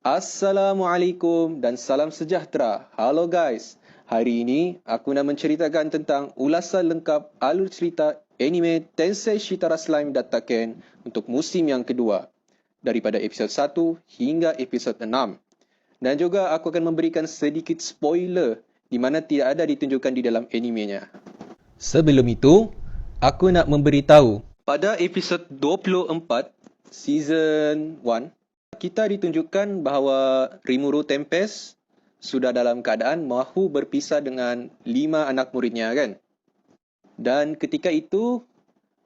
Assalamualaikum dan salam sejahtera. Halo guys. Hari ini aku nak menceritakan tentang ulasan lengkap alur cerita anime Tensei Shitara Slime Dataken untuk musim yang kedua, daripada episod 1 hingga episod 6. Dan juga aku akan memberikan sedikit spoiler di mana tidak ada ditunjukkan di dalam animenya. Sebelum itu, aku nak memberitahu pada episod 24 season 1, kita ditunjukkan bahawa Rimuru Tempest sudah dalam keadaan mahu berpisah dengan 5 anak muridnya, kan? Dan ketika itu,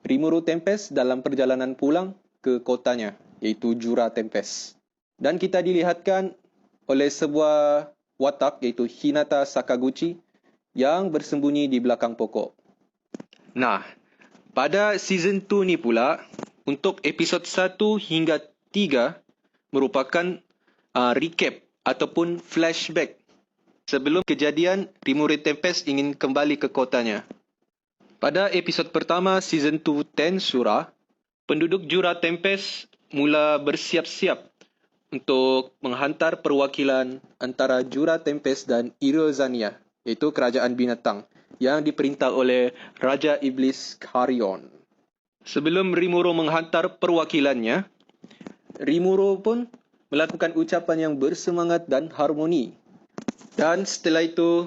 Rimuru Tempest dalam perjalanan pulang ke kotanya, iaitu Jura Tempest. Dan kita dilihatkan oleh sebuah watak, iaitu Hinata Sakaguchi, yang bersembunyi di belakang pokok. Nah, pada season 2 ni pula, untuk episod 1 hingga 3, merupakan recap ataupun flashback sebelum kejadian Rimuru Tempest ingin kembali ke kotanya. Pada episod pertama season 2 Tensura, penduduk Jura Tempest mula bersiap-siap untuk menghantar perwakilan antara Jura Tempest dan Irozania, iaitu kerajaan binatang yang diperintah oleh Raja Iblis Carrion. Sebelum Rimuru menghantar perwakilannya, Rimuru pun melakukan ucapan yang bersemangat dan harmoni. Dan setelah itu,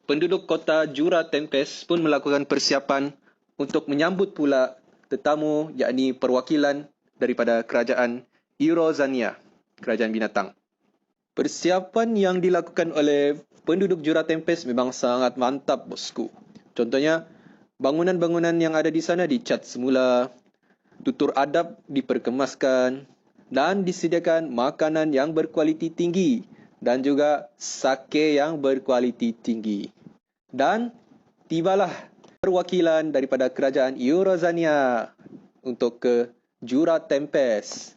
penduduk kota Jura Tempest pun melakukan persiapan untuk menyambut pula tetamu, yakni perwakilan daripada kerajaan Irozania, kerajaan binatang. Persiapan yang dilakukan oleh penduduk Jura Tempest memang sangat mantap, bosku. Contohnya, bangunan-bangunan yang ada di sana dicat semula, tutur adab diperkemaskan, dan disediakan makanan yang berkualiti tinggi dan juga sake yang berkualiti tinggi. Dan tibalah perwakilan daripada kerajaan Irozania untuk ke Jura Tempest.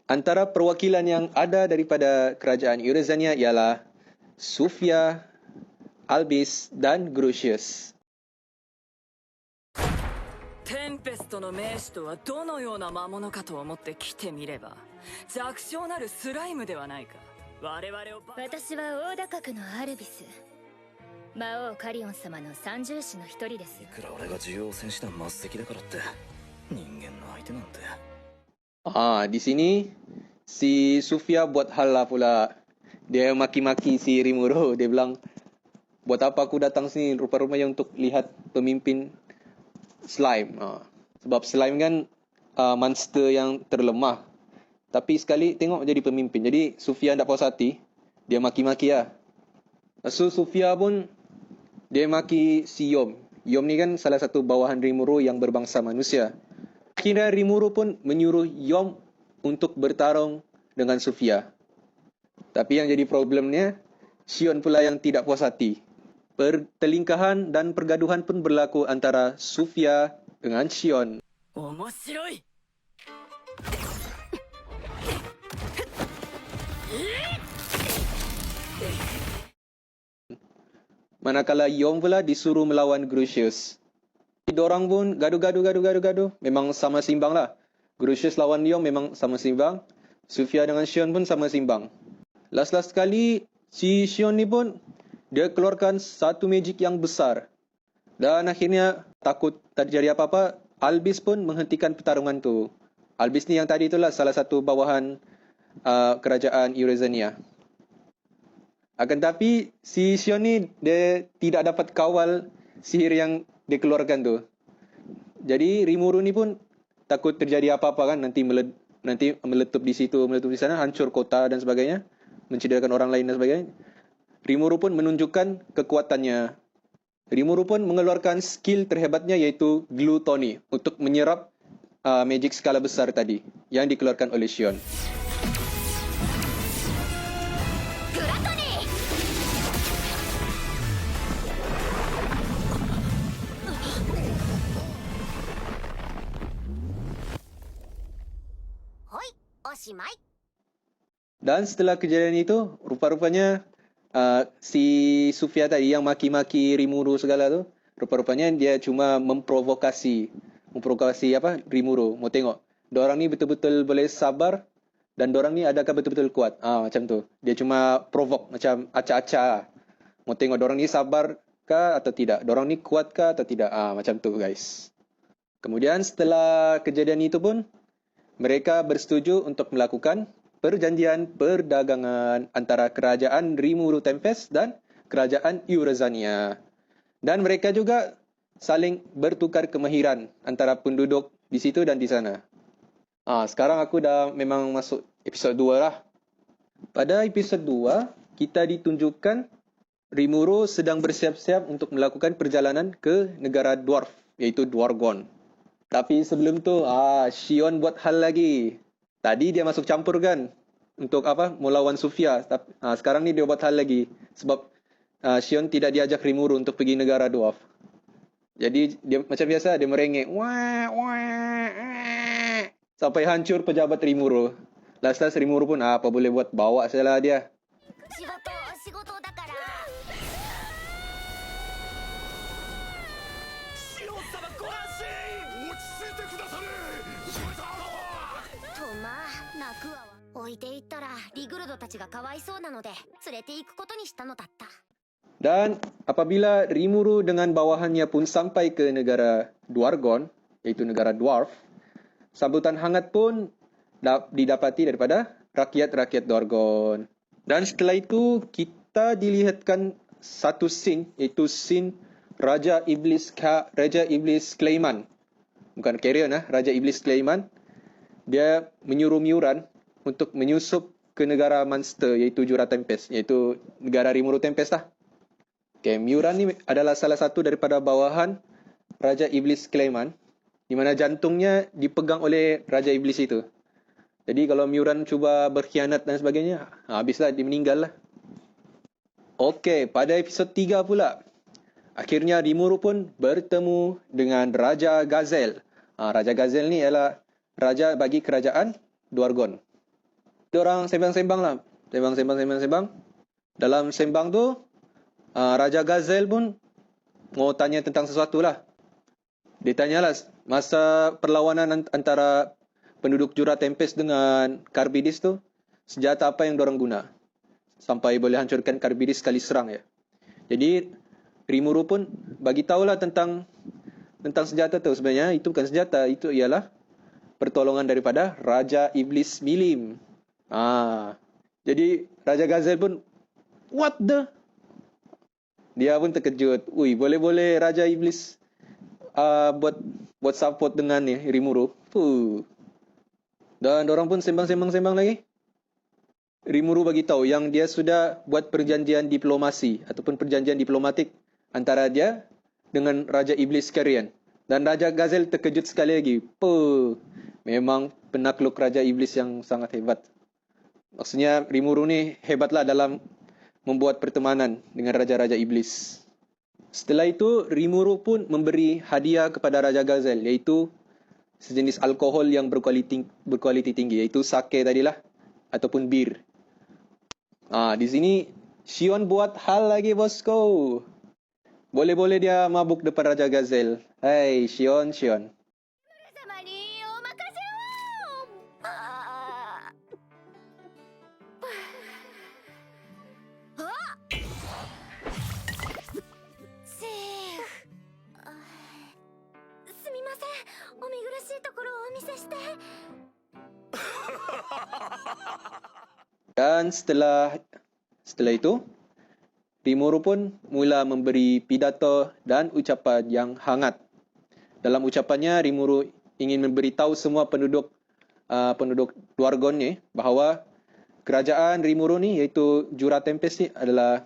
Antara perwakilan yang ada daripada kerajaan Irozania ialah Sofia, Albis dan Grucius. テンペストの名手とはどのような魔物かと思って来てみれば弱小なるスライムではないか。我々を私は大高閣のアルビス、魔王カリオン様の三獣士の一人ですよ。いくら俺が重要戦士団末席だからって人間の相手なんて。Di sini si Sofia buat hal lah pula. Dia maki-maki si Rimuru. Dia bilang, buat apa aku datang sini rupa-rupanya untuk lihat pemimpin slime. Sebab slime kan monster yang terlemah. Tapi sekali tengok jadi pemimpin. Jadi Sofia tak puas hati. Dia maki-maki lah. So Sofia pun dia maki si Yom. Yom ni kan salah satu bawahan Rimuru yang berbangsa manusia. Akhirnya Rimuru pun menyuruh Yom untuk bertarung dengan Sofia. Tapi yang jadi problemnya, Shion pula yang tidak puas hati. Pertelingkahan dan pergaduhan pun berlaku antara Sofia dengan Shion. 面白い。 Manakala Yom pula disuruh melawan Grucius. Diorang pun gaduh. Memang sama simbang lah. Grucius lawan Yom memang sama simbang. Sofia dengan Shion pun sama simbang. Last sekali, si Shion ni pun dia keluarkan satu magic yang besar. Dan akhirnya takut tak terjadi apa-apa, Albis pun menghentikan pertarungan tu. Albis ni yang tadi itulah salah satu bawahan kerajaan Irozania. Akan tapi si Shion ni dia tidak dapat kawal sihir yang dikeluarkan tu. Jadi Rimuru ni pun takut terjadi apa-apa kan, nanti meletup di situ, meletup di sana, hancur kota dan sebagainya, mencederakan orang lain dan sebagainya. Rimuru pun menunjukkan kekuatannya. Rimuru pun mengeluarkan skill terhebatnya, iaitu Gluttony, untuk menyerap magic skala besar tadi yang dikeluarkan oleh Shion. Dan setelah kejadian itu, rupa-rupanya si Sofia tadi yang maki-maki Rimuru segala tu, rupa-rupanya dia cuma memprovokasi Rimuru. Mau tengok, diorang ni betul-betul boleh sabar Dan dorang ni adakah betul-betul kuat? Macam tu. Dia cuma provoke, macam acak-acak lah. Mau tengok dorang ni sabar kah atau tidak? Dorang ni kuat kah atau tidak? Macam tu guys. Kemudian setelah kejadian itu pun, mereka bersetuju untuk melakukan perjanjian perdagangan antara kerajaan Rimuru Tempest dan kerajaan Eurozania. Dan mereka juga saling bertukar kemahiran antara penduduk di situ dan di sana. Sekarang aku dah memang masuk episod 2 lah. Pada episod 2, kita ditunjukkan Rimuru sedang bersiap-siap untuk melakukan perjalanan ke negara Dwarf, iaitu Dwargon. Tapi sebelum tu, Shion buat hal lagi. Tadi dia masuk campur kan untuk melawan Sofia. Sekarang ni dia buat hal lagi sebab Shion tidak diajak Rimuru untuk pergi negara Dwarf. Jadi dia macam biasa dia merengek. Sampai hancur pejabat Rimuru. Last Rimuru pun apa boleh buat, bawa sajalah dia. Dan apabila Rimuru dengan bawahannya pun sampai ke negara Dwargon, iaitu negara Dwarf, sambutan hangat pun didapati daripada rakyat-rakyat Dwargon. Dan setelah itu, kita dilihatkan satu scene, iaitu scene Raja Iblis Clayman. Bukan Carrion, Raja Iblis Clayman. Dia menyuruh Miuran untuk menyusup ke negara monster, iaitu Jura Tempest, iaitu negara Rimuru Tempest lah. Okay, Miuran ni adalah salah satu daripada bawahan Raja Iblis Clayman, di mana jantungnya dipegang oleh Raja Iblis itu. Jadi kalau Miuran cuba berkhianat dan sebagainya, habislah, dia meninggal lah. Okey, pada episod 3 pula, akhirnya Rimuru pun bertemu dengan Raja Gazel. Raja Gazel ni ialah raja bagi kerajaan Dwargon. Diorang sembang-sembang lah. Sembang. Dalam sembang tu, Raja Gazel pun mau tanya tentang sesuatu lah. Dia tanyalah masa perlawanan antara penduduk Jura Tempest dengan Carbidis tu, senjata apa yang diorang guna sampai boleh hancurkan Carbidis sekali serang ya. Jadi Rimuru pun bagi tahulah tentang senjata tu. Sebenarnya itu bukan senjata, itu ialah pertolongan daripada Raja Iblis Milim. Jadi Raja Gazel pun what the? Dia pun terkejut. Boleh-boleh Raja Iblis buat support dengan ni Rimuru. Dan orang pun sembang lagi. Rimuru bagi tahu yang dia sudah buat perjanjian diplomasi ataupun perjanjian diplomatik antara dia dengan Raja Iblis Carrion. Dan Raja Gazel terkejut sekali lagi. Memang penakluk Raja Iblis yang sangat hebat. Maksudnya Rimuru ni hebatlah dalam membuat pertemanan dengan Raja-Raja Iblis. Setelah itu, Rimuru pun memberi hadiah kepada Raja Gazel, iaitu sejenis alkohol yang berkualiti tinggi, iaitu sake tadilah, ataupun bir. Di sini, Shion buat hal lagi, bosku. Boleh-boleh dia mabuk depan Raja Gazel. Hai, Shion. Dan setelah itu, Rimuru pun mula memberi pidato dan ucapan yang hangat. Dalam ucapannya, Rimuru ingin memberitahu semua penduduk Dwargon ni bahawa kerajaan Rimuru ni, iaitu Jura Tempest ni, adalah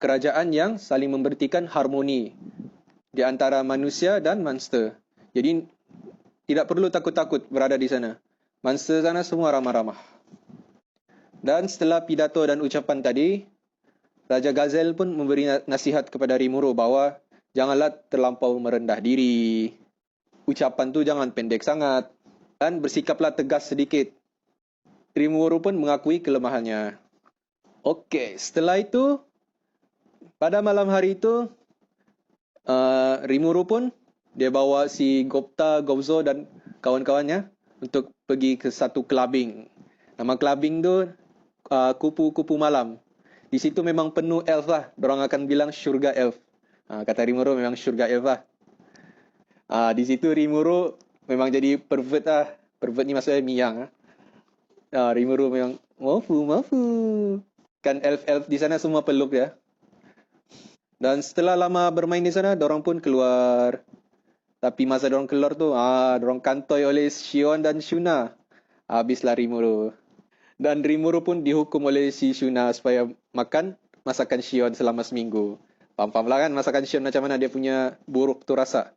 kerajaan yang saling membertikan harmoni di antara manusia dan monster. Jadi tidak perlu takut-takut berada di sana. Monster sana semua ramah-ramah. Dan setelah pidato dan ucapan tadi, Raja Gazel pun memberi nasihat kepada Rimuru bahawa janganlah terlampau merendah diri. Ucapan tu jangan pendek sangat dan bersikaplah tegas sedikit. Rimuru pun mengakui kelemahannya. Okey, setelah itu, pada malam hari itu, Rimuru pun dia bawa si Gobzo dan kawan-kawannya untuk pergi ke satu clubbing. Nama clubbing tu kupu-kupu malam. Di situ memang penuh elf lah. Dorang akan bilang syurga elf. Kata Rimuru memang syurga elf lah. Di situ Rimuru memang jadi pervert lah. Pervert ni maksudnya Miyang. Rimuru memang mafu. Kan elf-elf di sana semua peluk dia. Dan setelah lama bermain di sana, dorang pun keluar. Tapi masa dorang keluar tu, dorang kantoi oleh Shion dan Shuna. Habislah Rimuru. Dan Rimuru pun dihukum oleh si Shuna supaya makan masakan Shion selama seminggu. Faham lah kan masakan Shion macam mana dia punya buruk tu rasa.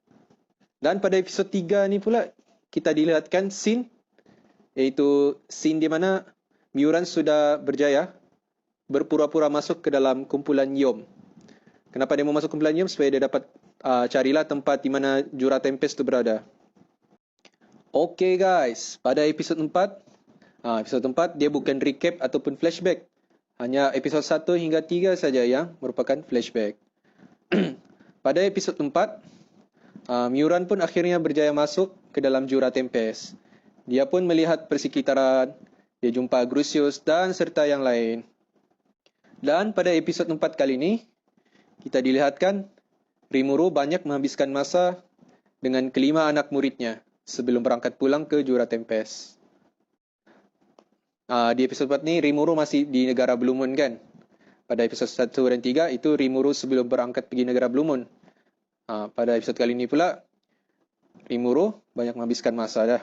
Dan pada episod 3 ni pula, kita dilihatkan scene, iaitu scene di mana Miyuran sudah berjaya berpura-pura masuk ke dalam kumpulan Yom. Kenapa dia mau masuk kumpulan Yom? Supaya dia dapat carilah tempat di mana Jura Tempest tu berada. Okay guys, pada episod 4, episod 4 dia bukan recap ataupun flashback. Hanya episod 1 hingga 3 saja yang merupakan flashback. Pada episod 4, Miyuran pun akhirnya berjaya masuk ke dalam Jura Tempest. Dia pun melihat persekitaran, dia jumpa Grusius dan serta yang lain. Dan pada episod 4 kali ini, kita dilihatkan Rimuru banyak menghabiskan masa dengan kelima anak muridnya sebelum berangkat pulang ke Jura Tempest. Di episod 4 ni, Rimuru masih di negara Blue Moon kan? Pada episod 1 dan 3, itu Rimuru sebelum berangkat pergi negara Blue Moon. Pada episod kali ini pula, Rimuru banyak menghabiskan masa dah.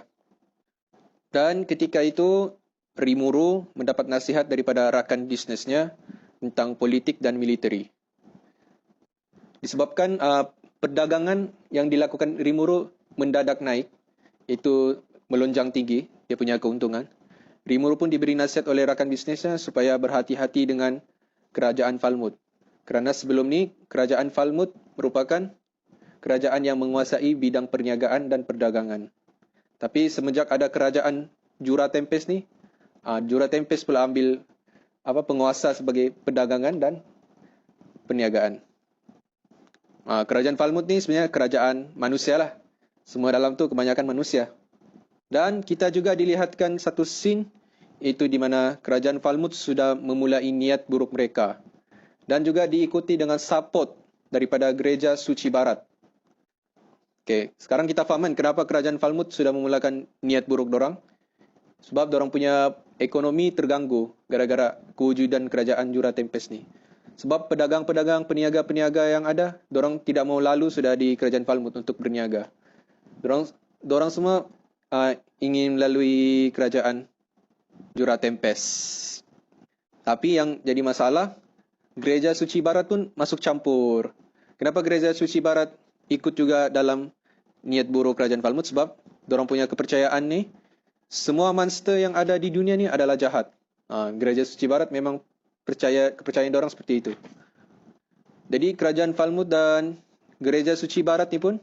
Dan ketika itu, Rimuru mendapat nasihat daripada rakan bisnesnya tentang politik dan militeri. Disebabkan perdagangan yang dilakukan Rimuru mendadak naik, itu melonjang tinggi, dia punya keuntungan. Rimuru pun diberi nasihat oleh rakan bisnesnya supaya berhati-hati dengan kerajaan Falmouth. Kerana sebelum ni, kerajaan Falmouth merupakan kerajaan yang menguasai bidang perniagaan dan perdagangan. Tapi semenjak ada kerajaan Jura Tempest ni, Jura Tempest pula ambil penguasa sebagai perdagangan dan perniagaan. Kerajaan Falmouth ni sebenarnya kerajaan manusia lah. Semua dalam tu kebanyakan manusia. Dan kita juga dilihatkan satu scene, iaitu di mana kerajaan Falmouth sudah memulai niat buruk mereka. Dan juga diikuti dengan support daripada Gereja Suci Barat. Okay, sekarang kita faham kan kenapa kerajaan Falmouth sudah memulakan niat buruk dorang. Sebab dorang punya ekonomi terganggu gara-gara kewujudan kerajaan Jura Tempest ni. Sebab pedagang-pedagang, peniaga-peniaga yang ada, dorang tidak mau lalu sudah di kerajaan Falmouth untuk berniaga. Dorang semua ingin melalui kerajaan Jura Tempest. Tapi yang jadi masalah, Gereja Suci Barat pun masuk campur. Kenapa Gereja Suci Barat ikut juga dalam niat buruk kerajaan Falmouth? Sebab dorang punya kepercayaan ni, semua monster yang ada di dunia ni adalah jahat. Gereja Suci Barat memang kepercayaan dorang seperti itu. Jadi kerajaan Falmouth dan Gereja Suci Barat ni pun,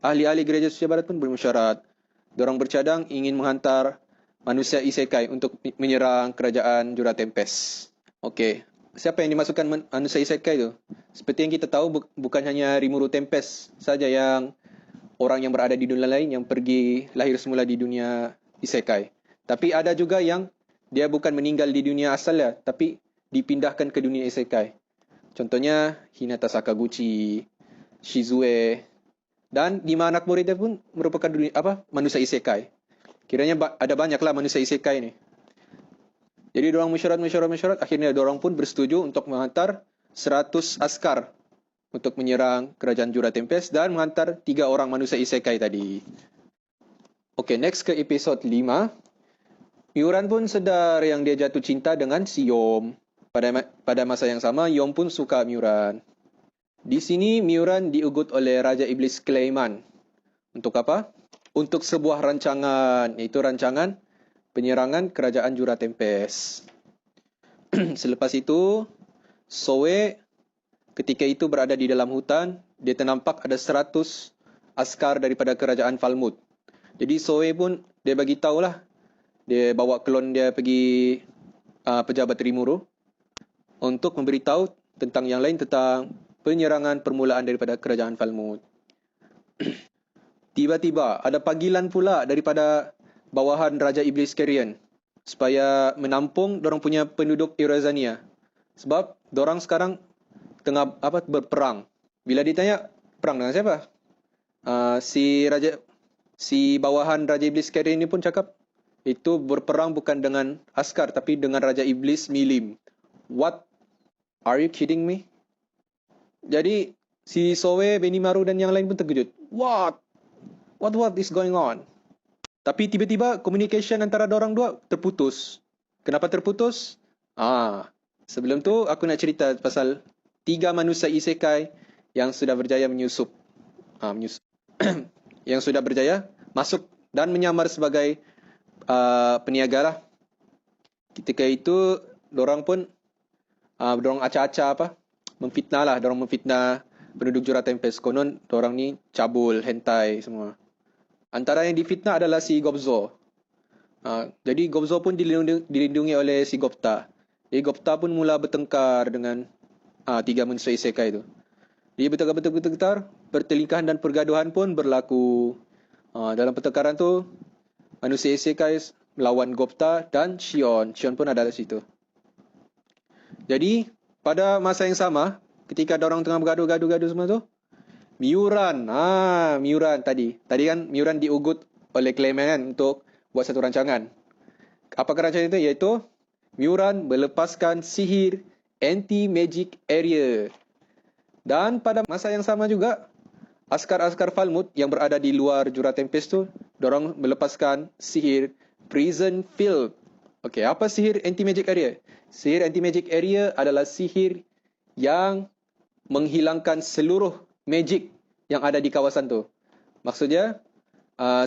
ahli-ahli Gereja Suci Barat pun bermusyarat. Dorang bercadang ingin menghantar manusia isekai untuk menyerang kerajaan Jura Tempest. Okey, siapa yang dimasukkan manusia isekai tu? Seperti yang kita tahu, bukan hanya Rimuru Tempest saja yang orang yang berada di dunia lain yang pergi lahir semula di dunia isekai. Tapi ada juga yang dia bukan meninggal di dunia asalnya, tapi dipindahkan ke dunia isekai. Contohnya Hinata Sakaguchi, Shizue, dan 5 anak muridnya pun merupakan manusia isekai. Kiranya ada banyaklah manusia isekai ni. Jadi diorang mesyuarat, akhirnya diorang pun bersetuju untuk menghantar 100 askar untuk menyerang kerajaan Jura Tempest dan menghantar 3 orang manusia isekai tadi. Okay, next ke episod 5. Miyuran pun sedar yang dia jatuh cinta dengan si Yom. Pada masa yang sama, Yom pun suka Miyuran. Di sini, Miyuran diugut oleh Raja Iblis Clayman. Untuk apa? Untuk sebuah rancangan, iaitu rancangan penyerangan kerajaan Jura Tempest. Selepas itu, Soe ketika itu berada di dalam hutan, dia ternampak ada 100 askar daripada kerajaan Falmouth. Jadi Soe pun dia bagi tahulah, dia bawa klon dia pergi pejabat Rimuru untuk memberitahu tentang yang lain tentang penyerangan permulaan daripada kerajaan Falmouth. Tiba-tiba ada panggilan pula daripada bawahan Raja Iblis Carrion supaya menampung dorang punya penduduk Eurazania. Sebab dorang sekarang tengah berperang. Bila ditanya perang dengan siapa? Si bawahan Raja Iblis Carrion ini pun cakap itu berperang bukan dengan askar tapi dengan Raja Iblis Milim. What? Are you kidding me? Jadi si Soe, Benimaru dan yang lain pun terkejut. What is going on? Tapi tiba-tiba communication antara dorang dua terputus. Kenapa terputus? Sebelum tu aku nak cerita pasal 3 manusia isekai yang sudah berjaya menyusup. Yang sudah berjaya masuk dan menyamar sebagai peniaga lah. Ketika itu dorang pun dorang acah-acah memfitnah lah. Dorang memfitnah penduduk Jura Tempest. Konon dorang ni cabul, hentai semua. Antara yang difitnah adalah si Gobzo. Jadi Gobzo pun dilindungi oleh si Gopta. Jadi Gopta pun mula bertengkar dengan 3 manusia isekai itu. Jadi bertengkar, pertelingkahan dan pergaduhan pun berlaku. Dalam pertengkaran tu, manusia isekai melawan Gopta dan Shion. Shion pun ada di situ. Jadi pada masa yang sama, ketika dorang tengah bergaduh semua tu, Miuran tadi kan Miuran diugut oleh Clement kan untuk buat satu rancangan. Apakah rancangan itu? Iaitu Miuran melepaskan sihir anti-magic area. Dan pada masa yang sama juga, askar-askar Falmouth yang berada di luar Jura Tempest tu, dorang melepaskan sihir Prison Field. Okey, apa sihir anti-magic area? Sihir anti-magic area adalah sihir yang menghilangkan seluruh magic yang ada di kawasan tu. Maksudnya,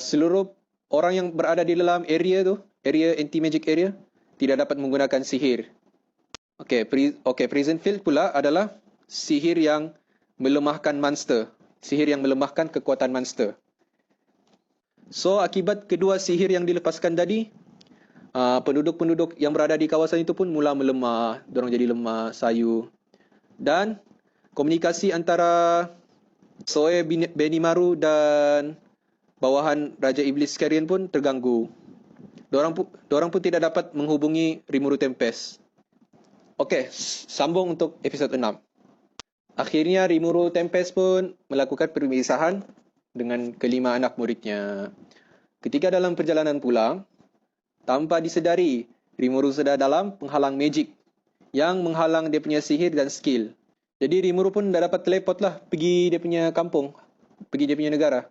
seluruh orang yang berada di dalam area tu, area anti-magic area, tidak dapat menggunakan sihir. Prison Field pula adalah sihir yang melemahkan monster. Sihir yang melemahkan kekuatan monster. So, akibat kedua sihir yang dilepaskan tadi, penduduk-penduduk yang berada di kawasan itu pun mula melemah. Dorang jadi lemah, sayu. Dan komunikasi antara Soe, Benimaru dan bawahan Raja Iblis Carrion pun terganggu. Dorang pun tidak dapat menghubungi Rimuru Tempest. Okey, sambung untuk episod 6. Akhirnya Rimuru Tempest pun melakukan perpisahan dengan kelima anak muridnya. Ketika dalam perjalanan pulang, tanpa disedari, Rimuru sedar dalam penghalang magic yang menghalang dia punya sihir dan skill. Jadi Rimuru pun dah dapat teleport lah pergi dia punya kampung, pergi dia punya negara.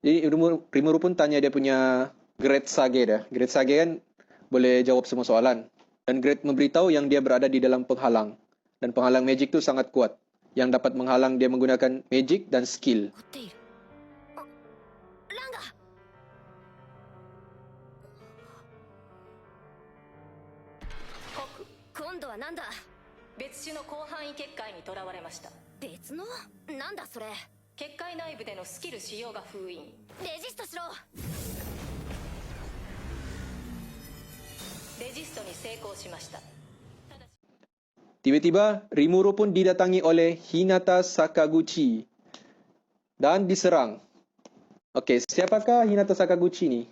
Jadi Rimuru pun tanya dia punya Great Sage dah. Great Sage kan boleh jawab semua soalan. Dan Great memberitahu yang dia berada di dalam penghalang. Dan penghalang magic tu sangat kuat. Yang dapat menghalang dia menggunakan magic dan skill. Nanda? 別種の広範囲結界に囚われました。別の？なんだそれ。結界内部でのスキル使用が封印。レジストしろ。レジストに成功しました。Tiba-tiba, Rimuru pun didatangi oleh Hinata Sakaguchi dan diserang. Okey, siapakah Hinata Sakaguchi ni?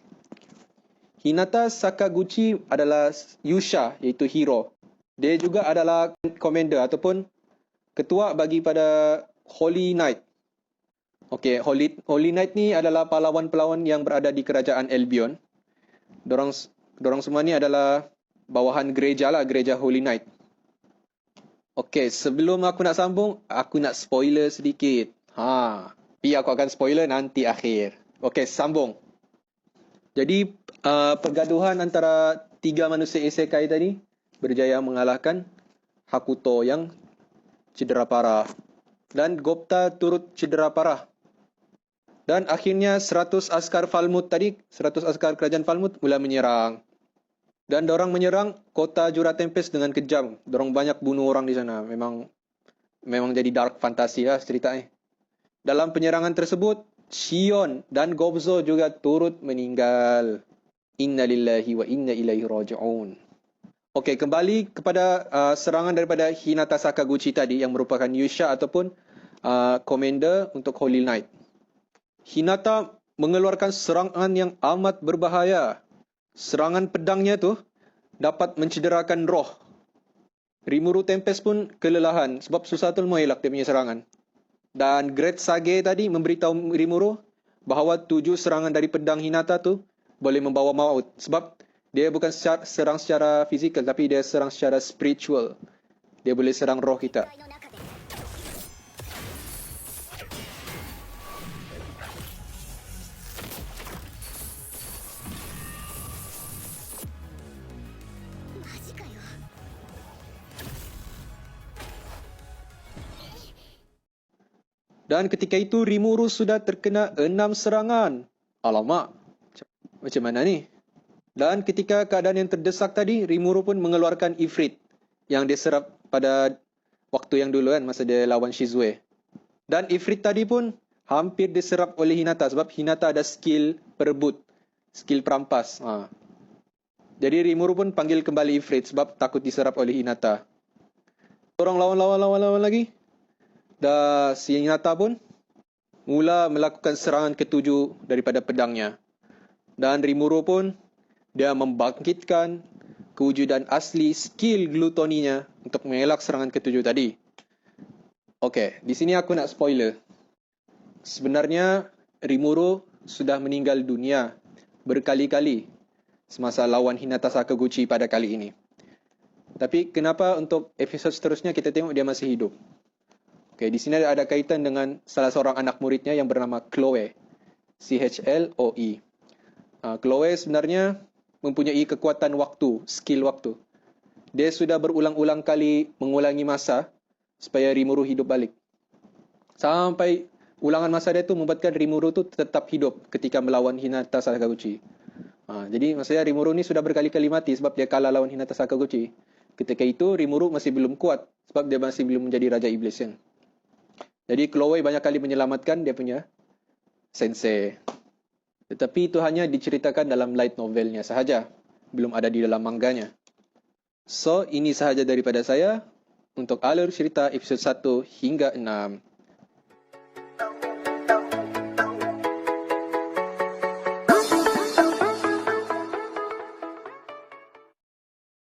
Hinata Sakaguchi adalah Yusha, iaitu hero. Dia juga adalah commander ataupun ketua bagi pada Holy Knight. Okey, Holy Knight ni adalah pahlawan-pahlawan yang berada di kerajaan Albion. Dorang semua ni adalah bawahan gereja lah, gereja Holy Knight. Okey, sebelum aku nak sambung, aku nak spoiler sedikit. Tapi aku akan spoiler nanti akhir. Okey, sambung. Jadi, pergaduhan antara 3 manusia isekai tadi berjaya mengalahkan Hakuto yang cedera parah. Dan Gopta turut cedera parah. Dan akhirnya 100 askar Falmouth tadi, 100 askar kerajaan Falmouth mula menyerang. Dan dorang menyerang kota Jura Tempest dengan kejam. Dorang banyak bunuh orang di sana. Memang jadi dark fantasy lah ceritanya. Dalam penyerangan tersebut, Shion dan Gobzo juga turut meninggal. Inna lillahi wa inna ilaihi raji'un. Okey, kembali kepada serangan daripada Hinata Sakaguchi tadi yang merupakan Yusha ataupun commander untuk Holy Knight. Hinata mengeluarkan serangan yang amat berbahaya. Serangan pedangnya tu dapat mencederakan roh. Rimuru Tempest pun kelelahan sebab susah tu mengelak dia punya serangan. Dan Great Sage tadi memberitahu Rimuru bahawa 7 serangan dari pedang Hinata tu boleh membawa maut. Sebab dia bukan serang secara fizikal tapi dia serang secara spiritual. Dia boleh serang roh kita. Dan ketika itu Rimuru sudah terkena 6 serangan. Alamak, macam mana ni? Dan ketika keadaan yang terdesak tadi, Rimuru pun mengeluarkan Ifrit yang dia serap pada waktu yang dulu kan, masa dia lawan Shizue. Dan Ifrit tadi pun hampir diserap oleh Hinata sebab Hinata ada skill perebut, skill perampas. Jadi Rimuru pun panggil kembali Ifrit sebab takut diserap oleh Hinata. Orang lawan lagi. Dan si Hinata pun mula melakukan serangan ke-7 daripada pedangnya. Dan Rimuru pun dia membangkitkan kewujudan asli skill glutoninya untuk mengelak serangan ke-7 tadi. Okey, di sini aku nak spoiler. Sebenarnya Rimuru sudah meninggal dunia berkali-kali semasa lawan Hinata Sakaguchi pada kali ini. Tapi kenapa untuk episod seterusnya kita tengok dia masih hidup? Okey, di sini ada kaitan dengan salah seorang anak muridnya yang bernama Chloe. Chloe. Chloe sebenarnya mempunyai kekuatan waktu, skill waktu. Dia sudah berulang-ulang kali mengulangi masa supaya Rimuru hidup balik. Sampai ulangan masa dia tu membuatkan Rimuru tu tetap hidup ketika melawan Hinata Sakaguchi. Jadi maksudnya Rimuru ni sudah berkali-kali mati sebab dia kalah lawan Hinata Sakaguchi. Ketika itu Rimuru masih belum kuat sebab dia masih belum menjadi Raja Iblis kan. Jadi Chloe banyak kali menyelamatkan dia punya sensei. Tetapi itu hanya diceritakan dalam light novelnya sahaja. Belum ada di dalam manganya. So, ini sahaja daripada saya untuk alur cerita episod 1 hingga 6.